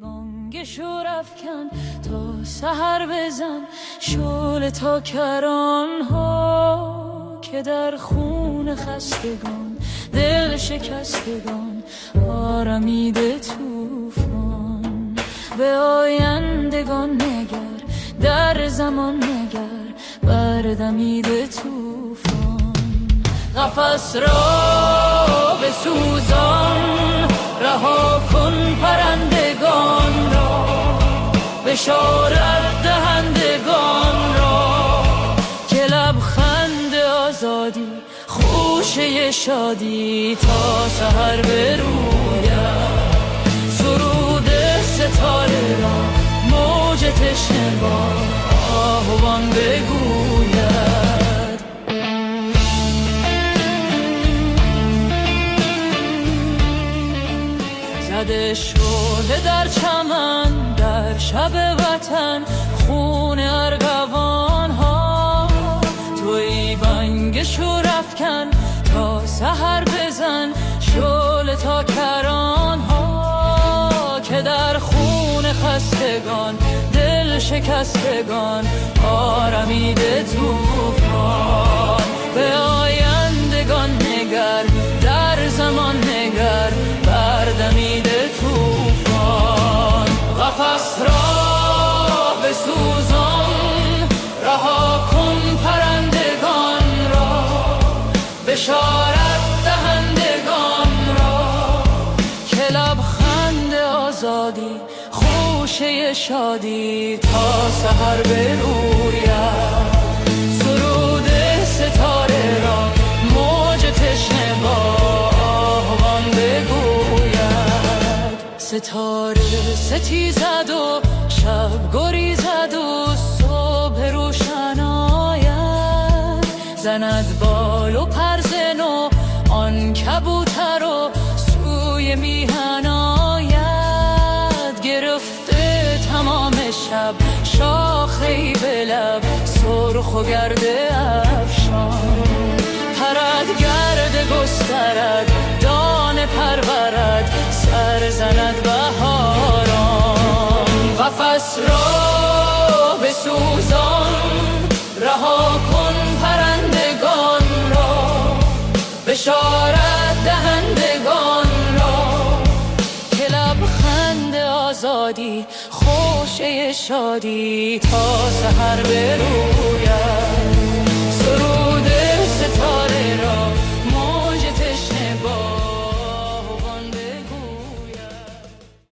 بانگ شور افکن تا سحر بزن شعله تا کران ها که در خون خستگان دل شکستگان آرمیده طوفان. به آیندگان نگر در زمان نگر بردمیده طوفان. قفس را بسوزان رها کن پرندگان را بشارت دهندگان را که لبخند آزادی خوشه شادی تا سحر بروید. سرود ستاره را موج تشنه با آهوان بگوید. زده شعله در چمن در شب وطن خون ارغوان ها. توی بانگ شور افکن تا سحر بزن شعله تا کران ها که در خون خستگان دل شکستگان آرمیده طوفان. به آیندگان نگر در زمان نگر بردمیده طوفان. قفس را بسوزان رها کن پرندگان را بشارت دهندگان را که لبخند آزادی خوشه شادی تا سحر بروید. سرود ستاره را موج تشنه با آهوان بگوید. ستاره ستیزد و شب گریزد و صبح روشن آید. زند بال و پرزن و آن کبوتر و سوی میهن آید. گرفته تمام شب شاخه‌ای به لب سرخ و گرد افشان. پرد گرد گسترد دانه پرورد سر زند بهاران. قفس را بسوزان رها کن پرندگان را بشارت دهندگان را که لبخند آزادی خوشه شادی تا سحر بروید.